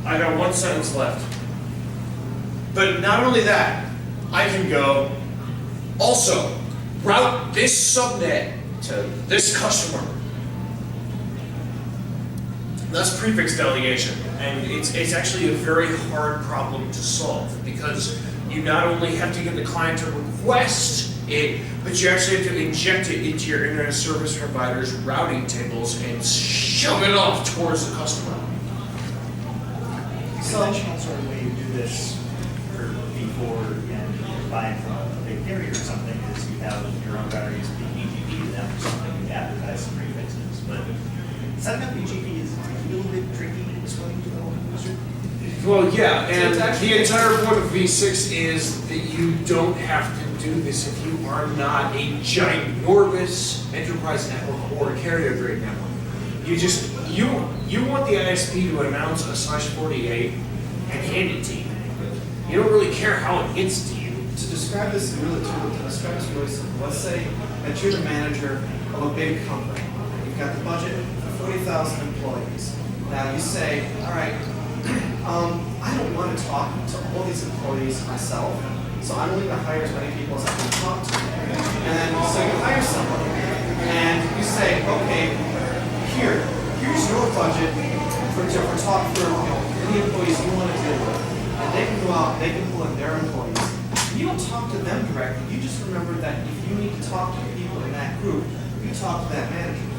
I got one sentence left. But not only that, I can go, also, route this subnet to this customer. That's prefix delegation, and it's actually a very hard problem to solve because you not only have to get the client to request it, but you actually have to inject it into your internet service provider's routing tables and shove it off towards the customer. So, conventional sort of way you do this before and you're buying from a big carrier or something is you have your own router, you speak BGP to them or something, you advertise some prefixes. But setting up BGP is a little bit tricky to explain to the home user. Well, yeah, and the entire point of V6 is that you don't have to do this if you are not a ginormous enterprise network or a carrier grade network. You want the ISP to announce a /48 and hand it to you. You don't really care how it gets to you. To describe this really simple. Let's say that you're the manager of a big company. You've got the budget for 40,000 employees. Now you say, all right, I don't want to talk to all these employees myself, so I'm only going to hire as many people as I can talk to. And so you hire somebody, and you say, okay, here's your budget for talk for any employees you want to deal with. And they can go out, they can pull in their employees. You don't talk to them directly, you just remember that if you need to talk to the people in that group, you talk to that manager.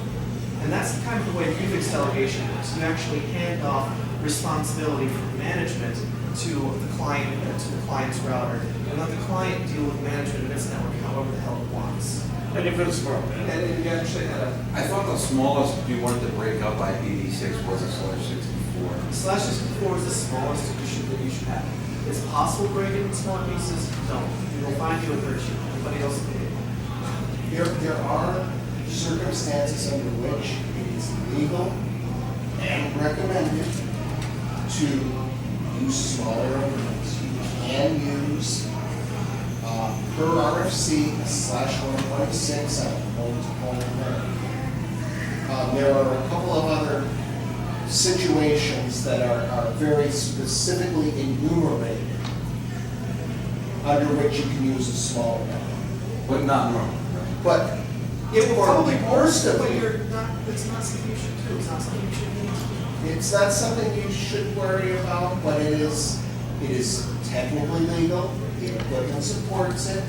And that's kind of the way prefix delegation works. You actually hand off responsibility for management to the client's router, and let the client deal with management of its network however the hell it wants. And if it's smart, man. And you actually had I thought the smallest you wanted to break up IPv6 was a /64. /64 is the smallest that you should have. It's possible to break it in small pieces. Don't. You'll find you a hurt you. Everybody else will do it. There are circumstances under which it is legal and recommended to use smaller increments. You can use per RFC /1.6 on home-to-home network. There are a couple of other situations that are very specifically enumerated under which you can use a smaller network. But not normal. But it will probably worst of But it. it's not something you should do. It's not something you should need. It's not something you should worry about, but it is technically legal. The equipment supports it.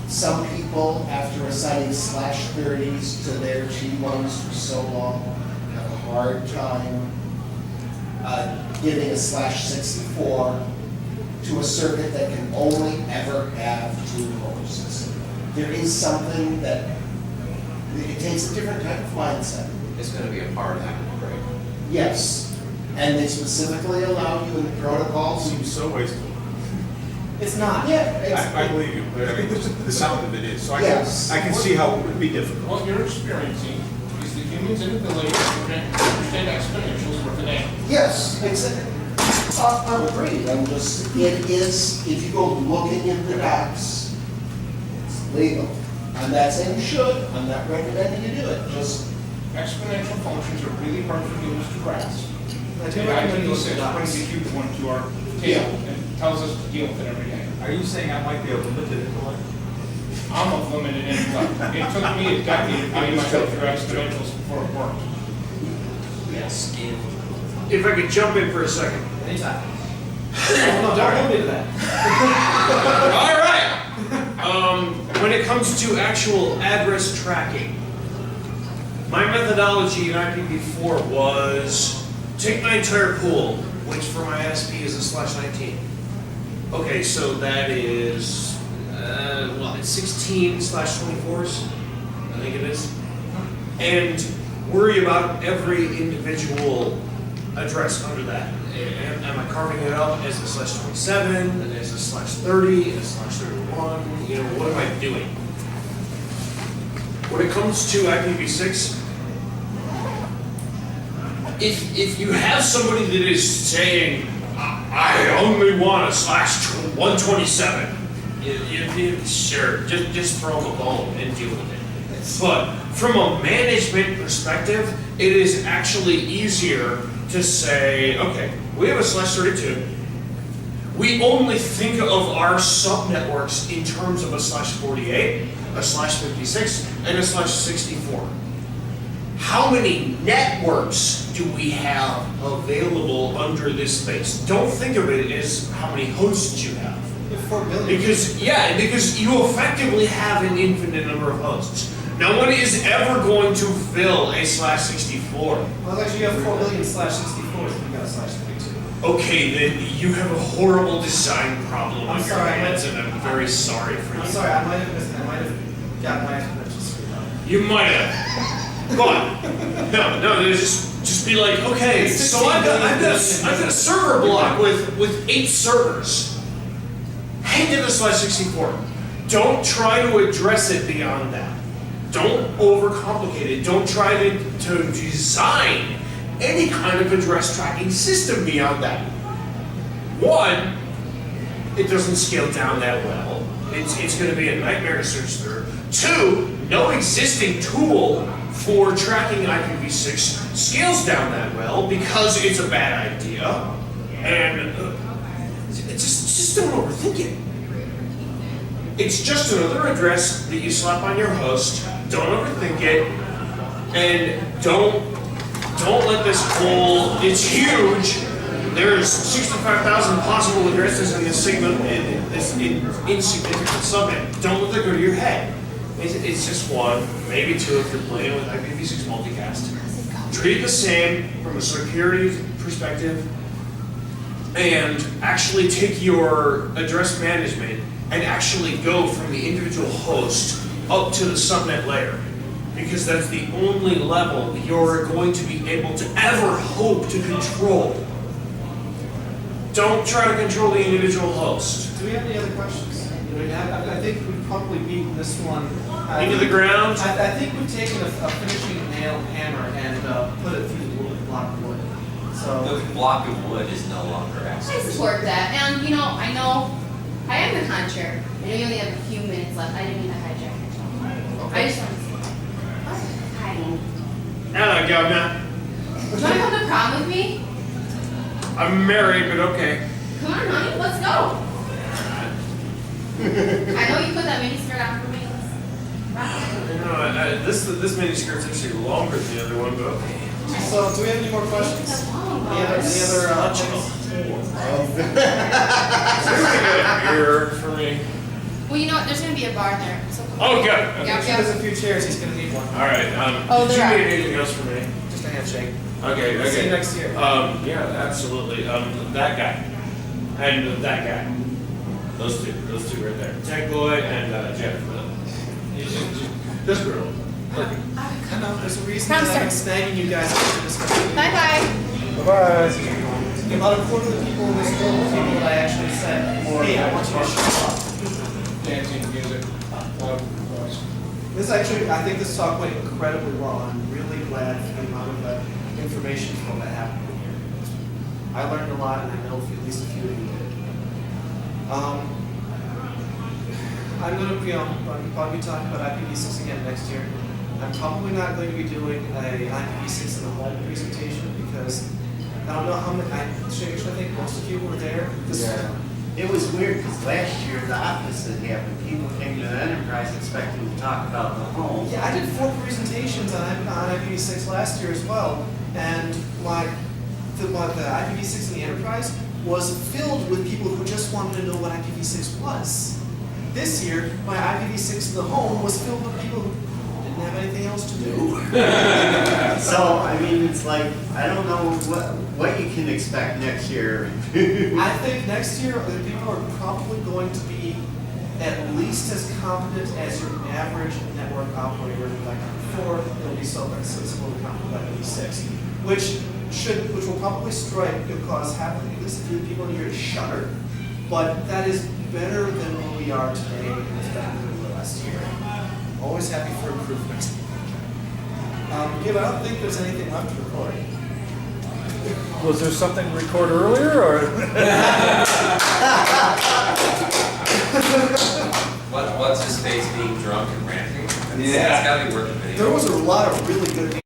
Some people, after assigning /30s to their T1s for so long, have a hard time giving a /64 to a circuit that can only ever have 2 hosts. There is something that it takes a different type of mindset. It's going to be a part of that, right? Yes, and they specifically allow you in the protocols. Seems so wasteful. It's not. Yeah, I believe you, but I mean, the sound of it is. So Yes. I can see how it would be difficult. What you're experiencing is the human's inability to understand exponentials for today. yes, exactly. I'm agreed. It is, if you go looking in the docs, it's legal. I'm not saying you should, I'm not recommending you do it, just, Exponential functions are really hard for humans to grasp. I The do recommend you look IPv6 at brings a docs. huge one to our Yeah. table and tells us to deal with it every day. Are you saying I might be able to limit it? I'm of limited intellect. It took me a decade to find myself through exponentials before it worked. yes. If I could jump in for a second. Anytime. No, don't hold me to that. All right. When it comes to actual address tracking, my methodology in IPv4 was take my entire pool, which for my ISP is a /19. Okay, so that is, it's 16 /24s, I think it is. And worry about every individual address under that. Am I carving it up as a /27, as a /30, as a /31? You know, what am I doing? When it comes to IPv6, if you have somebody that is saying, I only want a /127, sure, just throw them a bone and deal with it. But from a management perspective, it is actually easier to say, okay, we have a /32. We only think of our sub-networks in terms of a /48, a /56, and a /64. How many networks do we have available under this space? Don't think of it as how many hosts you have. You have 4 billion. Because you effectively have an infinite number of hosts. No one is ever going to fill a /64. Well, actually, you have 4 billion /64, so you got a /32. Okay, then you have a horrible design problem I'm on your sorry, hands, and I'm very sorry for you. I'm sorry, I might have got my exponential screwed up. You might have. But no, just be like, okay, so I've got a server block with 8 servers. Hang in the /64. Don't try to address it beyond that. Don't overcomplicate it. Don't try to design any kind of address tracking system beyond that. One, it doesn't scale down that well. It's going to be a nightmare to search through. Two, no existing tool for tracking IPv6 scales down that well because it's a bad idea. And just don't overthink it. It's just another address that you slap on your host. Don't overthink it, and don't let this whole. It's huge. There's 65,000 possible addresses in this segment, in this insignificant subnet. Don't let that go to your head. It's just one, maybe two if you're playing with IPv6 multicast. Treat it the same from a security perspective, and actually take your address management and actually go from the individual host up to the subnet layer. Because that's the only level you're going to be able to ever hope to control. Don't try to control the individual host. Do we have any other questions? I think we've probably beaten this one. Into the ground? I think we've taken a finishing nail hammer and put it through the block of wood. So, The block of wood is no longer I accessible. support that, and I know, I am the con chair. I know you only have a few minutes left. I didn't mean to hijack your talk. I just want to say, hi. Hello, Governor. Do you want to come to prom with me? I'm married, but okay. Come on, honey, let's go. I know you put that mini skirt on for me. Let's rock it. This mini skirt's actually longer than the other one, but okay. so do we have any more questions? That's long, Any other Such a things? beer for me. Well, you know what? There's going to be a bar there. So come Oh, good. Yep, Sure, yep. there's a few chairs. He's gonna need one. All right. Oh, did you there are. need anything else from me? Just a handshake. Okay. See you Okay. next year. Yeah, absolutely. That guy and that guy. Those two right there. Tech boy and Jeff. Just girl. I know, there's a reason Come, that I've been sir. snagging you guys after this meeting. Bye-bye. About a quarter of the people in this room were people that I actually said, hey, I want you to show up. Dancing, music, loud noise. This actually, I think this talk went incredibly well. I'm really glad for the amount of information flow that happened here. I learned a lot, and I know at least a few of you did. I'm going to be probably talking about IPv6 again next year. I'm probably not going to be doing a IPv6 in the home presentation because I don't know how many. I think most of you were there. It was weird because last year the opposite happened. People came to the enterprise expecting to talk about the home. Yeah, I did 4 presentations on IPv6 last year as well, and the IPv6 in the enterprise was filled with people who just wanted to know what IPv6 was. This year, my IPv6 in the home was filled with people who didn't have anything else to do. So, I mean, it's like, I don't know what you can expect next year. I think next year, the people are probably going to be at least as competent as your average network operator like before. It'll be so similar to competent like IPv6, which will probably cause half at least a few people in here to shudder. But that is better than where we are today, and it's better than we were last year. Always happy for improvement. I don't think there's anything left to record. Was there something to record earlier, or? What's his face being drunk and ranting? Yeah. It's gotta be worth the video. There was a lot of really good